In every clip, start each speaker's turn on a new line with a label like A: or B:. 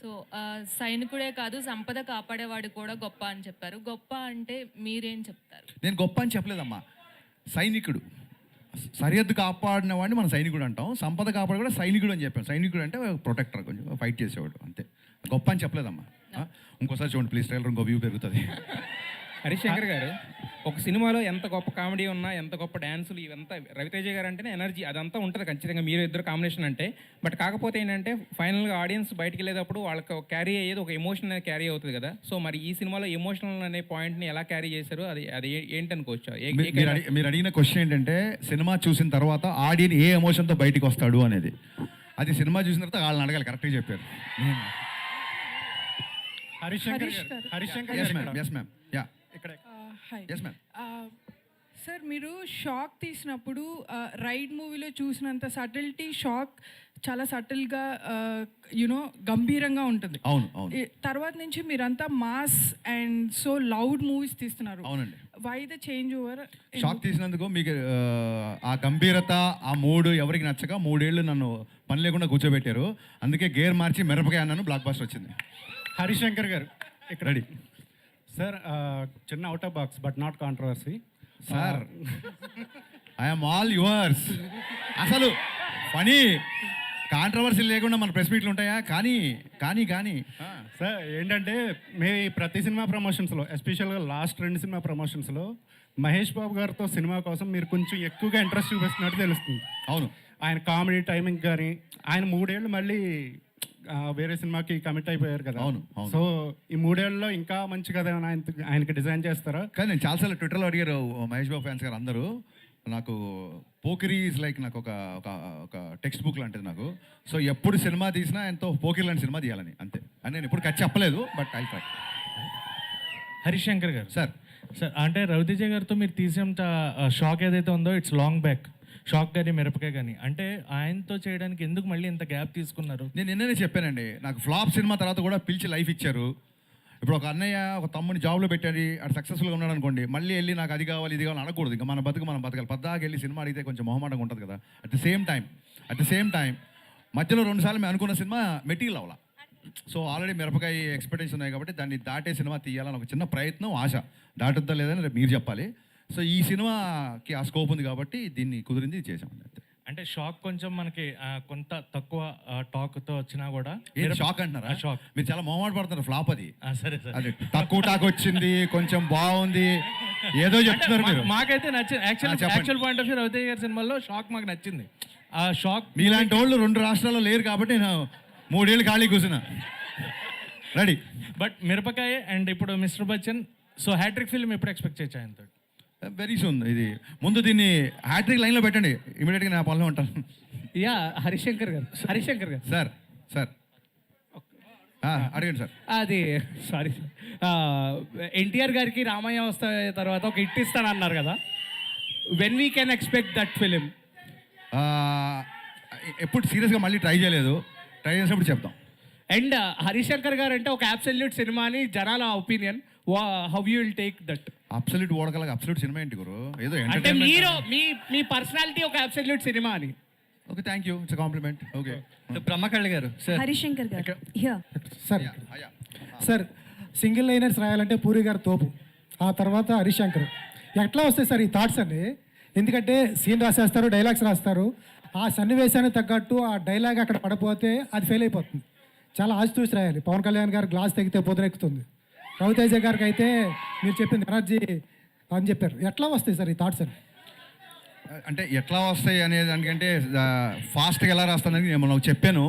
A: So సైనికుడే కాదు సంపద కాపాడేవాడు కూడా గొప్ప అని చెప్పారు. గొప్ప అంటే మీరేం చెప్తారు?
B: నేను గొప్ప అని చెప్పలేదమ్మా. సైనికుడు, సరిహద్దు కాపాడిన వాడిని మనం సైనికుడు అంటాం. సంపద కాపాడు కూడా సైనికుడు అని చెప్పాను. సైనికుడు అంటే ప్రొటెక్టర్, కొంచెం ఫైట్ చేసేవాడు, అంతే. గొప్ప అని చెప్పలేదమ్మా. ఇంకోసారి చూడండి ప్లీజ్, ట్రైలర్ ఇంకో వ్యూ పెరుగుతుంది.
C: హరిశంకర్ గారు, ఒక సినిమాలో ఎంత గొప్ప కామెడీ ఉన్నా, ఎంత గొప్ప డ్యాన్సులు, ఇవంతా రవితేజ గారు అంటేనే ఎనర్జీ అదంతా ఉంటుంది ఖచ్చితంగా, మీరు ఇద్దరు కాంబినేషన్ అంటే. బట్ కాకపోతే ఏంటంటే ఫైనల్గా ఆడియన్స్ బయటికి వెళ్ళేటప్పుడు వాళ్ళకి క్యారీ అయ్యేది ఒక ఎమోషన్ అనేది క్యారీ అవుతుంది కదా. సో మరి ఈ సినిమాలో ఎమోషనల్ అనే పాయింట్ని ఎలా క్యారీ చేశారు, అది అది ఏంటనుకోవచ్చు?
B: మీరు అడిగిన క్వశ్చన్ ఏంటంటే సినిమా చూసిన తర్వాత ఆడియన్ ఏ ఎమోషన్తో బయటికి వస్తాడు అనేది. అది సినిమా చూసిన తర్వాత వాళ్ళని అడగాలి, కరెక్ట్గా చెప్పారు.
D: సార్, మీరు షాక్ తీసినప్పుడు రైడ్ మూవీలో చూసినంత సటిల్టీ షాక్ చాలా సటిల్గా యునో గంభీరంగా ఉంటుంది.
B: అవును.
D: తర్వాత నుంచి మీరంతా mass and so loud movies తీస్తున్నారు.
B: అవునండి.
D: Why the change over?
B: Shock తీసినందుకు మీకు ఆ గంభీరత, ఆ మూడు ఎవరికి నచ్చక 3 ఏళ్ళు నన్ను పని లేకుండా కూర్చోబెట్టారు. అందుకే గేర్ మార్చి మిరపకాయ అన్నాను, బ్లాక్ బస్టర్ వచ్చింది.
E: హరిశంకర్ గారు ఇక్కడ
B: రెడీ
E: సార్. చిన్న out of box but not controversy
B: sir. I'm all yours. అసలు ఫనీ కాంట్రవర్సీ లేకుండా మన ప్రెస్ మీట్లు ఉంటాయా? కానీ
E: సార్ ఏంటంటే ప్రతి సినిమా ప్రమోషన్స్లో, ఎస్పెషల్గా లాస్ట్ 2 సినిమా ప్రమోషన్స్లో మహేష్ బాబు గారితో సినిమా కోసం మీరు కొంచెం ఎక్కువగా ఇంట్రెస్ట్ చూపిస్తున్నట్టు తెలుస్తుంది.
B: అవును.
E: ఆయన కామెడీ టైమింగ్ కానీ, ఆయన 3 ఏళ్ళు మళ్ళీ వేరే సినిమాకి కమిట్ అయిపోయారు కదా.
B: అవును.
E: సో ఈ 3 ఏళ్ళలో ఇంకా మంచి కథ ఆయనకి డిజైన్ చేస్తారా?
B: కానీ నేను చాలాసార్లు ట్విట్టర్లో అడిగారు మహేష్ బాబు ఫ్యాన్స్ గారు అందరూ. నాకు పోకిరీ ఈజ్ లైక్ నాకు ఒక టెక్స్ట్ బుక్ లాంటిది నాకు. సో ఎప్పుడు సినిమా తీసినా ఎంతో పోకిరీ లాంటి సినిమా తీయాలని, అంతే. అని నేను ఎప్పుడు ఖర్చు చెప్పలేదు, బట్ ఐ ట్రై.
F: హరిశంకర్ గారు
B: సార్
F: అంటే రవితేజ గారితో మీరు తీసేంత షాక్ ఏదైతే ఉందో ఇట్స్ లాంగ్ బ్యాక్. షాక్ కానీ మిరపకాయ కానీ అంటే ఆయనతో చేయడానికి ఎందుకు మళ్ళీ ఇంత గ్యాప్ తీసుకున్నారు?
B: నేను నిన్ననే చెప్పానండి, నాకు ఫ్లాప్ సినిమా తర్వాత కూడా పిలిచి లైఫ్ ఇచ్చారు. ఇప్పుడు ఒక అన్నయ్య ఒక తమ్ముని జాబ్లో పెట్టాడు, అది సక్సెస్ఫుల్గా ఉన్నాడు అనుకోండి, మళ్ళీ వెళ్ళి నాకు అది కావాలి ఇది కావాలి అనకూడదు. ఇంకా మన బతకాలి. పద్దాకి వెళ్ళి సినిమా అడిగితే కొంచెం మొహమాటంగా ఉంటుంది కదా. అట్ ద సేమ్ టైం మధ్యలో 2 సార్లు మేము అనుకున్న సినిమా మెటీరియల్ అవ్వాల. సో ఆల్రెడీ మిరపకాయ ఎక్స్పెక్టేషన్ ఉన్నాయి కాబట్టి దాన్ని దాటే సినిమా తీయాలని ఒక చిన్న ప్రయత్నం, ఆశ. దాటుద్దా లేదని రేపు మీరు చెప్పాలి. సో ఈ సినిమాకి ఆ స్కోప్ ఉంది కాబట్టి దీన్ని కుదిరింది చేసామండి.
F: అంటే షాక్ కొంచెం మనకి కొంత తక్కువ టాక్తో వచ్చినా కూడా
B: షాక్ అంటున్నారా?
F: షాక్
B: మీరు చాలా మొహమాట పడుతున్నారు. ఫ్లాప్ అది.
F: సరే
B: అది తక్కువ టాక్ వచ్చింది, కొంచెం బాగుంది, ఏదో చెప్తున్నారు మీరు.
F: మాకైతే నచ్చింది. Actual point of view Ravi Teja గారి సినిమాలో షాక్ మాకు నచ్చింది. ఆ షాక్
B: మీలాంటి వాళ్ళు 2 రాష్ట్రాల్లో లేరు కాబట్టి నేను 3 ఏళ్ళు ఖాళీ కూర్చున్నా. రెడీ.
F: బట్ మిరపకాయ అండ్ ఇప్పుడు Mister Bachchan, so hat trick film ఎప్పుడు ఎక్స్పెక్ట్ చేయొచ్చు ఆయనతో?
B: Very soon. ఇది ముందు దీన్ని హ్యాట్రిక్ లైన్లో పెట్టండి, ఇమీడియట్గా నా పనిలో ఉంటాను.
C: యా హరిశంకర్ గారు
B: సార్ అడగండి సార్.
C: అది సారీ, ఎన్టీఆర్ గారికి రామయ్య వస్తే తర్వాత ఒక హిట్ ఇస్తానన్నారు కదా, when we can expect that film?
B: ఎప్పుడు సీరియస్గా మళ్ళీ ట్రై చేయలేదు, ట్రై చేసినప్పుడు చెప్తాం.
C: అండ్ హరిశంకర్ గారు అంటే ఒక అబ్సల్యూట్ సినిమా అని జనాల opinion, how you will take that?
B: Absolute ఓడగలగా అబ్సల్యూట్ సినిమా ఏంటి గురు? ఏదో
C: అంటే మీరు మీ పర్సనాలిటీ ఒక అబ్సల్యూట్ సినిమా అని.
B: Okay, thank you, it's compliment. Okay.
C: Brahmakalla garu.
G: Harishankar గారు
H: సార్, సింగిల్ లైనర్స్ రాయాలంటే పూరి గారు తోపు, ఆ తర్వాత హరిశంకర్. ఎట్లా వస్తాయి సార్ ఈ థాట్స్ అండి? ఎందుకంటే సీన్ రాసేస్తారు, డైలాగ్స్ రాస్తారు, ఆ సన్నివేశానికి తగ్గట్టు ఆ డైలాగ్ అక్కడ పడిపోతే అది ఫెయిల్ అయిపోతుంది. చాలా ఆచితూచి రాయాలి. పవన్ కళ్యాణ్ గారు గ్లాస్ తెగితే పొదరెక్కుతుంది, రవితేజ గారికి అయితే మీరు చెప్పింది ఎనర్జీ అని చెప్పారు. ఎట్లా వస్తాయి సార్ ఈ థాట్స్ అని?
B: అంటే ఎట్లా వస్తాయి అనేది దానికంటే ఫాస్ట్గా ఎలా రాస్తానని నేను మనకు చెప్పాను.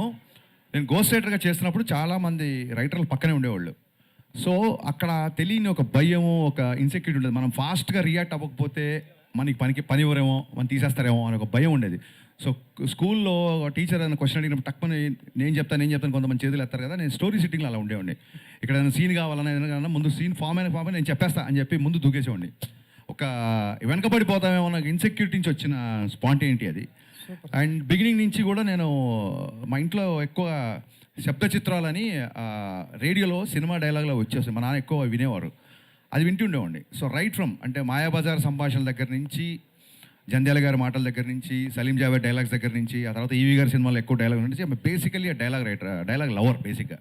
B: నేను గోస్ట్ రైటర్గా చేస్తున్నప్పుడు చాలామంది రైటర్లు పక్కనే ఉండేవాళ్ళు. సో అక్కడ తెలియని ఒక భయము, ఒక ఇన్సెక్యూరిటీ ఉండేది. మనం ఫాస్ట్గా రియాక్ట్ అవ్వకపోతే మనకి పని ఇవ్వరేమో, మనం తీసేస్తారేమో అని ఒక భయం ఉండేది. సో స్కూల్లో టీచర్ అని క్వశ్చన్ అడిగినప్పుడు తక్కువ నేను చెప్తాను కొంతమంది చేతులు ఎత్తారు కదా. నేను స్టోరీ సిట్టింగ్లో అలా ఉండేవాడిని. ఇక్కడ ఏదైనా సీన్ కావాలన్నా ఏదైనా ముందు సీన్ ఫామ్ అయిన నేను చెప్పేస్తా అని చెప్పి ముందు దూకేసేవాడిని. ఒక వెనకబడిపోతామేమో నాకు ఇన్సెక్యూరిటీ నుంచి వచ్చిన స్పాంటేనిటీ అది. అండ్ బిగినింగ్ నుంచి కూడా నేను మా ఇంట్లో ఎక్కువ శబ్ద చిత్రాలని రేడియోలో సినిమా డైలాగ్లో వచ్చేస్తాయి. మా నాన్న ఎక్కువ వినేవారు, అది వింటూ ఉండేవాడిని. సో రైట్ ఫ్రమ్ అంటే మాయాబజార్ సంభాషణల దగ్గర నుంచి, జంధ్యాల గారి మాటల దగ్గర నుంచి, సలీం జావేద్ డైలాగ్స్ దగ్గర నుంచి, ఆ తర్వాత ఈవీ గారి సినిమాలో ఎక్కువ డైలాగ్ నుంచి basically dialogue writer, dialogue lover బేసిక్గా.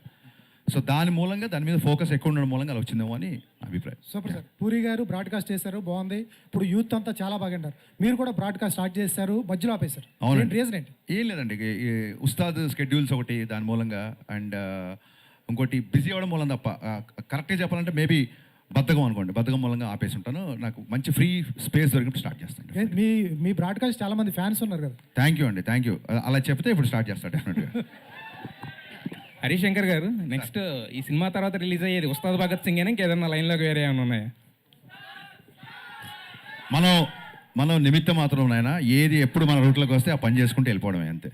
B: సో దాని మూలంగా దాని మీద ఫోకస్ ఎక్కువ ఉండడం మూలంగా అలా వచ్చిందేమో అని నా అభిప్రాయం.
H: Super sir. పూరి గారు బ్రాడ్కాస్ట్ చేశారు, బాగుంది. ఇప్పుడు యూత్ అంతా చాలా బాగా అంటారు. మీరు కూడా బ్రాడ్కాస్ట్ స్టార్ట్ చేశారు, మధ్యలో ఆపేశారు.
B: అవునండి.
H: రీజన్ ఏంటి?
B: ఏం లేదండి, ఈ ఉస్తాద్ స్కెడ్యూల్స్ ఒకటి దాని మూలంగా, అండ్ ఇంకోటి బిజీ అవ్వడం మూలం తప్ప, కరెక్ట్గా చెప్పాలంటే మేబీ బద్ధకం అనుకోండి, బద్ధకం మూలంగా ఆపేసి ఉంటాను. నాకు మంచి ఫ్రీ స్పేస్ దొరికినప్పుడు స్టార్ట్ చేస్తాను.
H: మీ మీ బ్రాడ్కాస్ట్ చాలా మంది ఫ్యాన్స్ ఉన్నారు కదా.
B: థ్యాంక్ యూ అండి, థ్యాంక్ యూ. అలా చెప్తే ఇప్పుడు స్టార్ట్ చేస్తాను డెఫినెట్గా.
C: హరీష్ శంకర్ గారు, నెక్స్ట్ ఈ సినిమా తర్వాత రిలీజ్ అయ్యేది ఉస్తాద్ భగత్ సింగ్ అని ఇంకేదన్నా లైన్లోకి వేరే ఏమైనా ఉన్నాయా?
B: మనం నిమిత్తం మాత్రం నాయన, ఏది ఎప్పుడు మన రూట్లోకి వస్తే ఆ పని చేసుకుంటూ వెళ్ళిపోవడమే అంతే.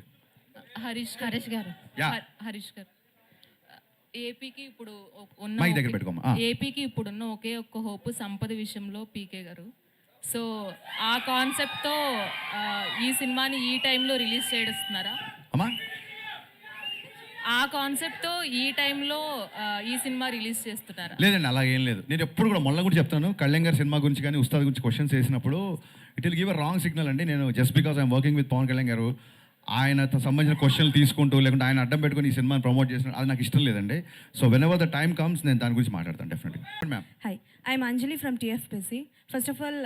A: హరీష్ గారు
B: Yeah.
A: హరీష్ గారు, ఏపీకి ఇప్పుడు
B: మైక్ దగ్గర పెట్టుకోమా.
A: ఏపీకి ఇప్పుడున్న ఒకే ఒక్క హోప్ సంపద విషయంలో పీకే గారు. సో ఆ కాన్సెప్ట్తో ఈ సినిమాని ఈ టైంలో రిలీజ్ చేస్తున్నారా?
B: అమ్మా,
A: ఆ కాన్సెప్ట్తో ఈ టైంలో ఈ సినిమా రిలీజ్ చేస్తున్నారా?
B: లేదండి, అలాగేం లేదు. నేను ఎప్పుడు కూడా మొన్న కూడా చెప్తాను, కళ్యాణ్ గారి సినిమా గురించి కానీ ఉస్తాద్ గురించి క్వశ్చన్స్ వేసినప్పుడు it will give a wrong signal అండి. నేను just because I'm working with Pawan Kalyan గారు, ఆయనతో సంబంధించిన క్వశ్చన్లు తీసుకుంటూ లేకుంటే ఆయన అడ్డం పెట్టుకుని ఈ సినిమాని ప్రమోట్ చేసిన అది నాకు ఇష్టం లేదండి. So when ever the time comes నేను దాని గురించి మాట్లాడతాను డెఫినెట్గా. Ma'am,
G: hi, I'm Anjali from TFPC. First of all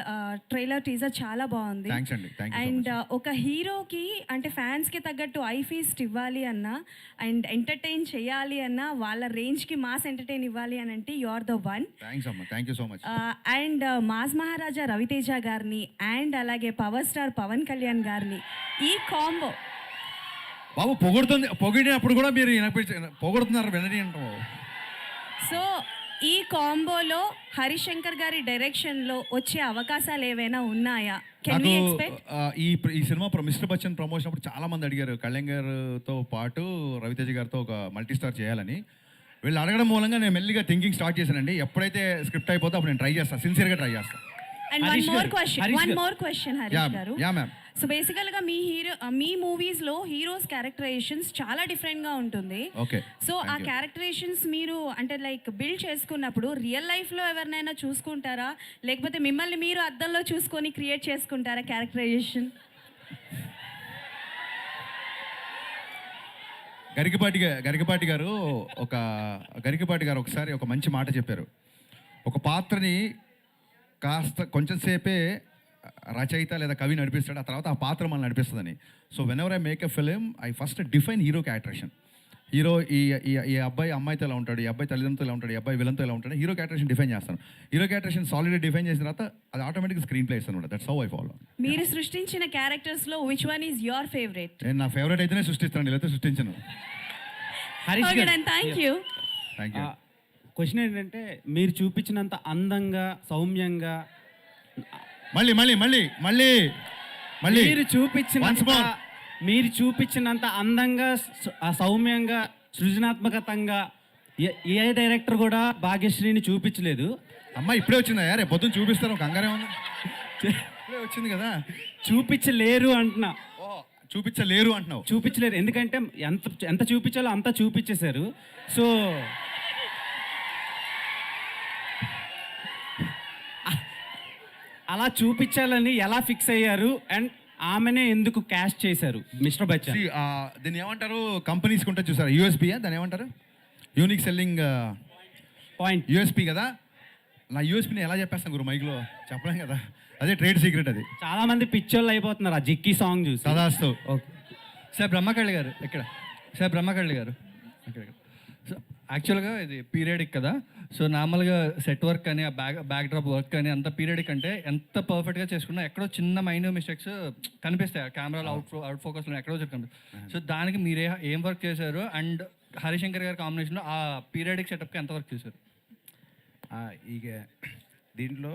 G: trailer teaser చాలా బాగుంది.
B: థ్యాంక్స్ అండి, థ్యాంక్ యూ.
G: అండ్ ఒక హీరోకి అంటే ఫ్యాన్స్కి తగ్గట్టు ఐ ఫీస్ట్ ఇవ్వాలి అన్నా అండ్ ఎంటర్టైన్ చేయాలి అన్నా వాళ్ళ రేంజ్కి మాస్ ఎంటర్టైన్ ఇవ్వాలి అని అంటే you are the one.
B: Thanks అమ్మా, thank you so much.
G: And mass Maharaja Ravi Teja గారిని అండ్ అలాగే పవర్ స్టార్ పవన్ కళ్యాణ్ గారిని ఈ కాంబో
B: బాబు పొగిడినప్పుడు కూడా మీరు పొగుడుతున్నారు వినని అంటాం.
G: సో ఈ కాంబోలో హరిశంకర్ గారి డైరెక్షన్లో వచ్చే అవకాశాలు ఏవైనా ఉన్నాయా? Can we expect?
B: ఈ సినిమా మిస్టర్ బచ్చన్ ప్రమోషన్ అప్పుడు చాలా మంది అడిగారు కళ్యాణ్ గారితో పాటు రవితేజ గారితో ఒక మల్టీ స్టార్ చేయాలని. వీళ్ళు అడగడం మూలంగా నేను మెల్లిగా థింకింగ్ స్టార్ట్ చేశానండి. ఎప్పుడైతే స్క్రిప్ట్ అయిపోతే అప్పుడు నేను ట్రై చేస్తాను, సిన్సియర్గా ట్రై చేస్తాను.
G: And one more question Harish garu.
B: Yeah ma'am.
G: So బేసికల్గా మీ మూవీస్లో హీరోస్ క్యారెక్టరైజేషన్స్ చాలా డిఫరెంట్గా ఉంటుంది.
B: ఓకే.
G: సో ఆ క్యారెక్టరైజేషన్స్ మీరు అంటే లైక్ బిల్డ్ చేసుకున్నప్పుడు రియల్ లైఫ్లో ఎవరినైనా చూసుకుంటారా, లేకపోతే మిమ్మల్ని మీరు అద్దంలో చూసుకొని క్రియేట్ చేసుకుంటారా క్యారెక్టరైజేషన్?
B: గరికపాటి గారు ఒకసారి ఒక మంచి మాట చెప్పారు. ఒక పాత్రని కాస్త కొంచెం సేపే రచయిత లేదా కవి నడిపిస్తాడు, ఆ తర్వాత ఆ పాత్ర మనల్ని నడిపిస్తుందని. So whenever I make a film I first define hero characterization. Hero ఈ అబ్బాయి అమ్మాయితో ఎలా ఉంటాడు, ఈ అబ్బాయి తల్లిదండ్రులతో ఎలా ఉంటాడు, ఈ అబ్బాయి విలన్తో ఎలా ఉంటాడు, హీరో క్యారెక్టరేషన్ డిఫైన్ చేస్తాను. హీరో క్యారెక్టరేషన్ సాలిడ్గా డిఫైన్ చేసిన తర్వాత అది ఆటోమేటిక్గా స్క్రీన్ ప్లే ఇస్తాను. That's how I follow.
G: మీరు సృష్టించిన క్యారెక్టర్స్లో which one is your favourite?
B: నేను నా ఫేవరెట్ అయితేనే సృష్టిస్తాను, లేకపోతే సృష్టించను.
G: Thank you.
B: Thank you.
I: Question ఏంటంటే మీరు చూపించినంత అందంగా సౌమ్యంగా
B: మళ్ళీ
I: మీరు చూపించినంత అందంగా సౌమ్యంగా సృజనాత్మకతంగా ఏ డైరెక్టర్ కూడా భాగ్యశ్రీని చూపించలేదు.
B: అమ్మా ఇప్పుడే వచ్చిందా యారే, పొద్దున్న చూపిస్తారు, కంగారే ఉంది. ఇప్పుడే వచ్చింది కదా.
I: చూపించలేరు అంటున్నా.
B: చూపించలేరు అంటున్నావు?
I: చూపించలేరు, ఎందుకంటే ఎంత చూపించాలో అంతా చూపించేశారు. సో అలా చూపించాలని ఎలా ఫిక్స్ అయ్యారు అండ్ ఆమెనే ఎందుకు క్యాస్ట్ చేశారు మిస్టర్ బచ్చన్?
B: దీన్ని ఏమంటారు, కంపెనీస్కి ఉంటుంది చూసారు, యూఎస్పీయా దాన్ని ఏమంటారు, యూనిక్ సెల్లింగ్
I: పాయింట్,
B: యూఎస్పీ కదా. నా యూఎస్పీని ఎలా చెప్పేస్తాను గురు, మైక్లో చెప్పలేం కదా, అదే ట్రేడ్ సీక్రెట్. అది
I: చాలా మంది పిక్చర్లు అయిపోతున్నారు ఆ జిక్కి సాంగ్ చూసి.
B: సదాస్తు.
I: ఓకే
J: సార్ బ్రహ్మకళ్ళి గారు ఇక్కడ, సార్ బ్రహ్మకళ్ళి గారు ఇక్కడ. సో యాక్చువల్గా ఇది పీరియడిక్ కదా, సో నార్మల్గా సెట్ వర్క్ కానీ ఆ బ్యాక్ డ్రాప్ వర్క్ కానీ అంత పీరియడిక్ అంటే ఎంత పర్ఫెక్ట్గా చేసుకున్నా ఎక్కడో చిన్న మైన్యూర్ మిస్టేక్స్ కనిపిస్తాయి కెమెరాలో అవుట్ ఫోకస్లో ఎక్కడో కనిపిస్తాయి. సో దానికి మీరే ఏం వర్క్ చేశారు అండ్ హరిశంకర్ గారి కాంబినేషన్లో ఆ పీరియడిక్ సెటప్కి ఎంత వర్క్ చేశారు?
K: ఇక దీంట్లో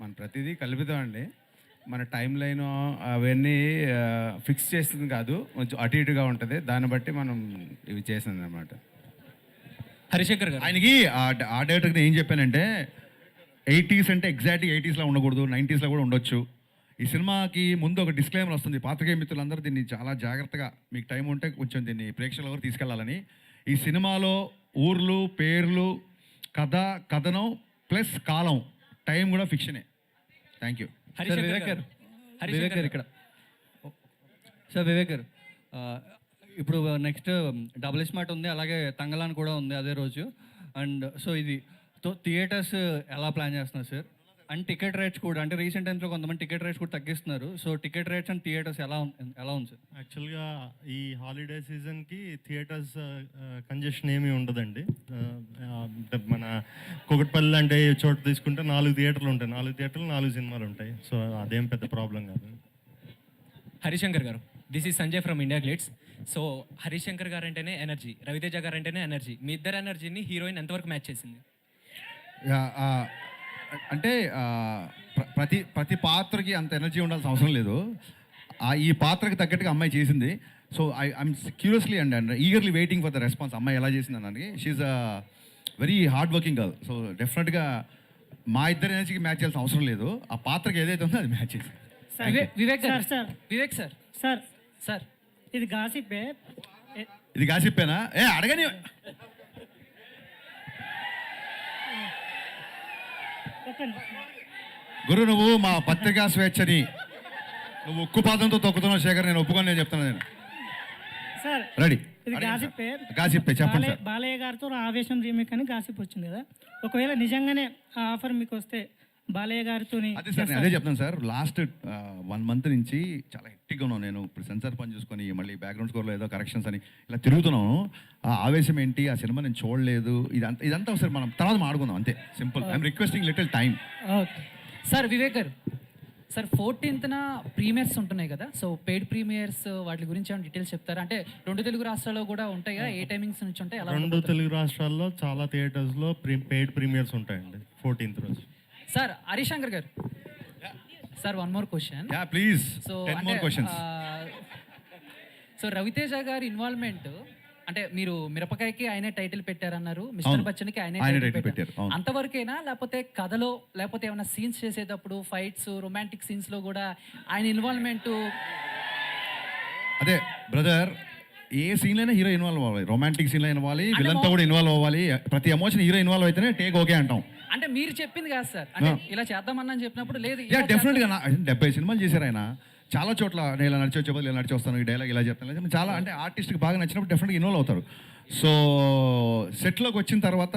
K: మన ప్రతిదీ కల్పితం అండి. మన టైం లైన్ అవన్నీ ఫిక్స్ చేస్తుంది కాదు, కొంచెం అటు ఇటుగా ఉంటుంది, దాన్ని బట్టి మనం ఇవి చేసింది అనమాట.
C: హరిశంకర్ గారు,
B: ఆయనకి ఆ డైరెక్టర్కి ఏం చెప్పానంటే 80s అంటే ఎగ్జాక్ట్గా 80sలో ఉండకూడదు, 90sలో కూడా ఉండొచ్చు. ఈ సినిమాకి ముందు ఒక డిస్క్లైమర్ వస్తుంది, పాత్రికేయ మిత్రులందరూ దీన్ని చాలా జాగ్రత్తగా మీకు టైం ఉంటే కొంచెం దీన్ని ప్రేక్షకుల వరకు తీసుకెళ్లాలని. ఈ సినిమాలో ఊర్లు, పేర్లు, కథ, కథనం ప్లస్ కాలం, టైం కూడా ఫిక్షనే. Thank you.
J: వివేక్ గారు ఇక్కడ. సార్ వివేక్ గారు, ఇప్పుడు నెక్స్ట్ డబుల్ స్మార్ట్ ఉంది, అలాగే తంగలాన్ కూడా ఉంది అదే రోజు. అండ్ సో ఇది థియేటర్స్ ఎలా ప్లాన్ చేస్తున్నారు సార్? అండ్ టికెట్ రేట్స్ కూడా, అంటే రీసెంట్ టైమ్స్లో కొంతమంది టికెట్ రేట్స్ కూడా తగ్గిస్తున్నారు. So ticket rates and theatres ఎలా ఉంది సార్?
E: యాక్చువల్గా ఈ హాలిడే సీజన్కి థియేటర్స్ కంజెషన్ ఏమీ ఉండదండి. మన కుకట్పల్లి అంటే చోట తీసుకుంటే 4 థియేటర్లు ఉంటాయి, 4 థియేటర్లు 4 సినిమాలు ఉంటాయి. సో అదేం పెద్ద ప్రాబ్లం కాదు.
C: హరిశంకర్ గారు, this is Sanjay from India glitz. So Harishankar గారు అంటేనే ఎనర్జీ, రవితేజ గారు అంటేనే ఎనర్జీ. మీ ఇద్దరు ఎనర్జీని హీరోయిన్ ఎంతవరకు మ్యాచ్ చేసింది?
B: అంటే ప్రతి పాత్రకి అంత ఎనర్జీ ఉండాల్సిన అవసరం లేదు. ఈ పాత్రకి తగ్గట్టుగా అమ్మాయి చేసింది. So I'm curiously and eagerly waiting for the response. అమ్మాయి ఎలా చేసింది అన్నది. She's a very hard working girl. So డెఫినెట్గా మా ఇద్దరు ఎనర్జీకి మ్యాచ్ చేయాల్సిన అవసరం లేదు. ఆ పాత్రకి ఏదైతే ఉందో అది మ్యాచ్ చేసింది.
C: Vivek sir, Vivek sir,
L: sir
C: sir
L: ఇది గాసిపే.
B: ఇది గాసిప్పేనా? అడగని. గురు, నువ్వు మా పత్రికా స్వేచ్ఛని నువ్వు ఉక్కు పాదంతో తొక్కుతున్నావు శేఖర్. నేను ఒప్పుకొని నేను చెప్తాను. నేను
L: సార్
B: రెడీ.
L: ఇది గాసిపే.
B: గాసిప్పే చెప్పండి సార్.
L: బాలయ్య గారితో ఆవేశం రీమేక్ అని గాసిప్ వచ్చింది కదా, ఒకవేళ నిజంగానే ఆ ఆఫర్ మీకు వస్తే బాలయ్య గారితో
B: అదే సార్, నేను అదే చెప్తాను సార్. లాస్ట్ 1 month నుంచి చాలా హెక్టిక్గా ఉన్నాను. నేను ఇప్పుడు సెన్సార్ పని చూసుకొని మళ్ళీ బ్యాక్గ్రౌండ్ స్కోర్లో ఏదో కరెక్షన్స్ అని ఇలా తిరుగుతున్నాను. ఆ ఆవేశం ఏంటి, ఆ సినిమా నేను చూడలేదు, ఇదంతా ఒకసారి మనం తర్వాత మాడుకుందాం అంతే. Simple. I'm requesting little time.
L: Okay
C: sir. Vivek గారు సార్, 14th ప్రీమియర్స్ ఉంటున్నాయి కదా, సో పెయిడ్ ప్రీమియర్స్ వాటి గురించి ఏమైనా డీటెయిల్స్ చెప్తారా? అంటే 2 తెలుగు రాష్ట్రాల్లో కూడా ఉంటాయి కదా, ఏ టైమింగ్స్ నుంచి ఉంటాయి?
E: 2 తెలుగు రాష్ట్రాల్లో చాలా థియేటర్స్లో పెయిడ్ ప్రీమియర్స్ ఉంటాయండి 14th రోజు.
C: సార్ హరిశంకర్ గారు, sir 1 more question.
B: Yeah please.
C: So
B: 10 more questions.
C: So Ravi Teja గారి ఇన్వాల్వ్మెంట్ అంటే మీరు మిరపకాయకి ఆయనే టైటిల్ పెట్టారన్నారు, మిస్టర్ బచ్చన్కి ఆయనే టైటిల్ పెట్టారు. అంతవరకేనా, లేకపోతే కథలో, లేకపోతే ఏమైనా సీన్స్ చేసేటప్పుడు ఫైట్స్, రొమాంటిక్ సీన్స్ లో కూడా ఆయన ఇన్వాల్వ్మెంట్?
B: అదే బ్రదర్, ఏ సీన్లైనా హీరో ఇన్వాల్వ్ అవ్వాలి. రొమాంటిక్ సీన్లో ఇన్వాల్వ్, విలన్తో కూడా ఇన్వాల్వ్ అవ్వాలి. ప్రతి ఎమోషన్ హీరో ఇన్వాల్వ్ అయితేనే టేక్ ఓకే అంటాం.
C: అంటే మీరు చెప్పింది కాదు సార్, అంటే ఇలా చేద్దామన్నా చెప్పినప్పుడు లేదు.
B: డెఫినెట్గా 70 సినిమాలు చేశారు ఆయన. చాలా చోట్ల నేను ఇలా నడిచి వచ్చేప్పుడు ఇలా నడిచి వస్తాను, ఈ డైలాగ్ ఇలా చెప్తాను. చాలా అంటే ఆర్టిస్ట్కి బాగా నచ్చినప్పుడు డెఫినెట్గా ఇన్వాల్వ్ అవుతారు. సో సెట్లోకి వచ్చిన తర్వాత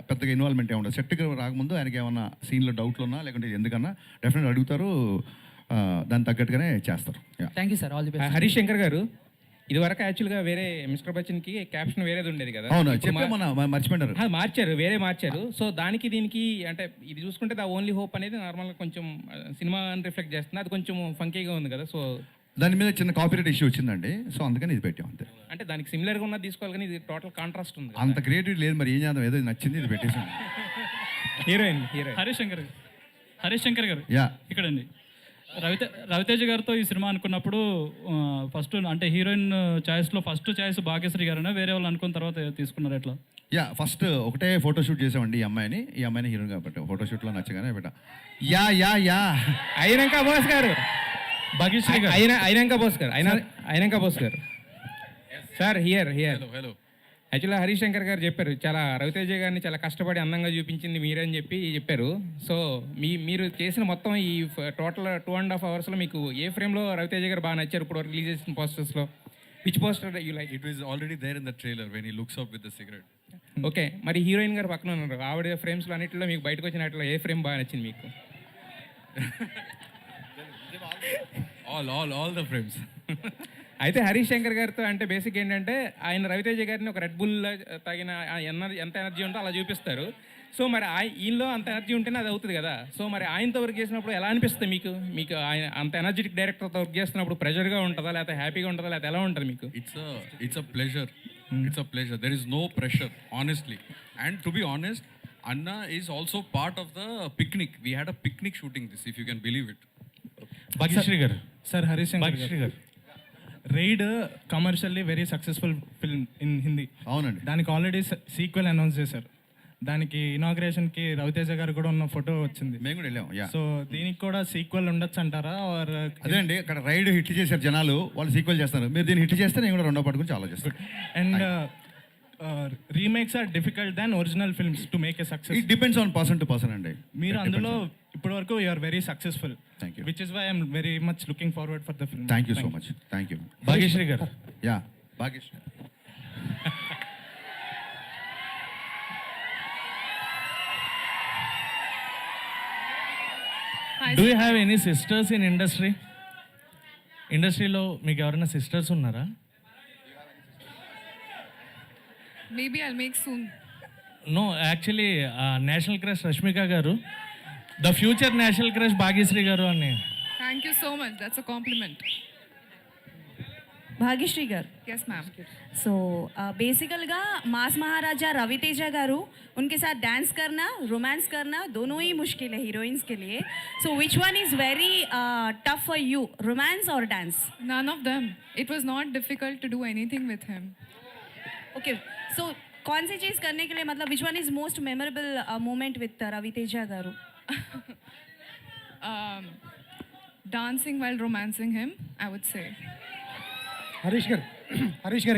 B: పెద్దగా ఇన్వాల్వ్మెంట్ ఏమి ఉండదు. సెట్కి రాకముందు ఆయనకి ఏమన్నా సీన్లో డౌట్లు ఉన్నా లేకుంటే ఎందుకన్నా డెఫినెట్గా అడుగుతారు, దానికి తగ్గట్టుగానే చేస్తారు.
C: Thank you sir, all the best.
I: Harishankar గారు, ఇదివరకు యాక్చువల్గా వేరే మిస్టర్ బచ్చన్కి క్యాప్షన్ వేరేది ఉండేది కదా.
B: అవును, చెప్పే మర్చిపోయారు.
I: మార్చారు, వేరే మార్చారు. సో దానికి దీనికి అంటే ఇది చూసుకుంటే ద ఓన్లీ హోప్ అనేది నార్మల్గా కొంచెం సినిమా రిఫ్లెక్ట్ చేస్తుంది. అది కొంచెం ఫంకీగా ఉంది కదా. సో
B: దాని మీద చిన్న కాపీరైట్ ఇష్యూ వచ్చిందండి. సో అందుకని ఇది పెట్టాం అంతే.
I: అంటే దానికి సిమిలర్గా ఉన్నది తీసుకోవాలి, కానీ ఇది టోటల్ కాంట్రాస్ట్ ఉంది.
B: అంత క్రియేటివిటీ లేదు, మరి ఏం చేద్దాం, ఏదో నచ్చింది ఇది పెట్టేసాం.
I: హీరోయిన్
L: హరిశంకర్ గారు
B: యా
L: ఇక్కడండి. రవితేజ గారితో ఈ సినిమా అనుకున్నప్పుడు ఫస్ట్ అంటే హీరోయిన్ చాయిస్లో ఫస్ట్ చాయిస్ భాగ్యశ్రీ గారైనా, వేరే వాళ్ళు అనుకున్న తర్వాత తీసుకున్నారు ఎట్లా?
B: యా ఫస్ట్ ఒకటే ఫోటోషూట్ చేసామండి ఈ అమ్మాయిని హీరోయిన్ కాబట్టి ఫోటోషూట్లో నచ్చగానే పెట్టా. యా యా యా
I: అయినాక బోస్ గారు,
L: భాగ్యశ్రీ గారు
I: అయినాక బోస్ గారు సార్ హియర్ హలో. యాక్చువల్గా హరిశంకర్ గారు చెప్పారు, చాలా రవితేజ గారిని చాలా కష్టపడి అందంగా చూపించింది మీరే అని చెప్పారు. సో మీరు చేసిన మొత్తం ఈ టోటల్ 2.5 hours మీకు ఏ ఫ్రేమ్లో రవితేజ గారు బాగా నచ్చారు ఇప్పుడు రిలీజ్ చేసిన పోస్టర్స్లో? Which poster you like?
J: It was already there in the trailer when he looks up with the cigarette.
I: Okay, మరి హీరోయిన్ గారు పక్కన ఉన్నారు, ఆవిడ ఫ్రేమ్స్లో అన్నింటిలో మీకు బయటకు వచ్చినట్లు ఏ ఫ్రేమ్ బాగా నచ్చింది మీకు?
J: All the frames.
I: అయితే హరిశంకర్ గారితో అంటే బేసిక్ ఏంటంటే ఆయన రవితేజ గారిని ఒక రెడ్ బుల్ తాగిన ఎంత ఎనర్జీ ఉందో అలా చూపిస్తారు. సో మరి ఈయనలో అంత ఎనర్జీ ఉంటేనే అది అవుతుంది కదా. సో మరి ఆయనతో వర్క్ చేసినప్పుడు ఎలా అనిపిస్తుంది మీకు ఆయన అంత ఎనర్జెటిక్ డైరెక్టర్తో వర్క్ చేస్తున్నప్పుడు ప్రెషర్గా ఉంటుందా, లేకపోతే హ్యాపీగా ఉంటుందా, లేకపోతే ఎలా ఉంటుంది మీకు?
J: It's a pleasure. There is no pressure, honestly. And to be honest, Anna is also part of the picnic. We had a picnic shooting this, if you can believe it.
F: Bhagyashree గారు,
L: సార్ హరిశంకర్
F: గారు,
L: Raid commercially very successful film in Hindi.
B: అవునండి.
L: దానికి already sequel announce చేశారు. దానికి ఇనాగ్రేషన్కి రవితేజ గారు కూడా ఉన్న photo వచ్చింది,
B: మేము కూడా వెళ్ళాం. యా
L: సో దీనికి కూడా సీక్వెల్ ఉండొచ్చు అంటారా?
B: అదే అండి, అక్కడ రైడ్ హిట్ చేశారు జనాలు, వాళ్ళు సీక్వెల్ చేస్తారు. మీరు దీన్ని హిట్ చేస్తే నేను కూడా రెండో పాటు గురించి ఆలోచిస్తాను.
L: And remakes are difficult than original films to make a success.
B: It depends on person to person అండి.
L: మీరు అందులో ఇప్పటి వరకు you are very successful.
B: Thank you.
L: Which is why I'm very much looking forward for the film.
B: Thank you so much. Thank you.
F: Bhagyashree garu,
B: yeah Bhagyashree.
F: Do you have any sisters in industry? ఇండస్ట్రీలో మీకు ఎవరైనా sisters ఉన్నారా?
D: Maybe I'll make soon.
F: No, actually national crush Rashmika గారు, the future national crush Bhagyashri గారు అని.
D: Thank you so much. That's a compliment.
G: Bhagyashree గారు,
D: Yes, ma'am.
G: So बेसिकलगा मास महाराजा रवितेजा गारू उनके साथ डांस करना, रोमांस करना दोनों ही मुश्किल है हीरोइंस के लिए. So which one is very tough for you, romance और dance?
D: None of them. It was not difficult to do anything with him.
G: Okay, so कौन सी चीज़ करने के लिए, मतलब which one is most memorable moment with Ravi Teja garu?
D: Dancing while romancing him, I would say.
H: Harish గారు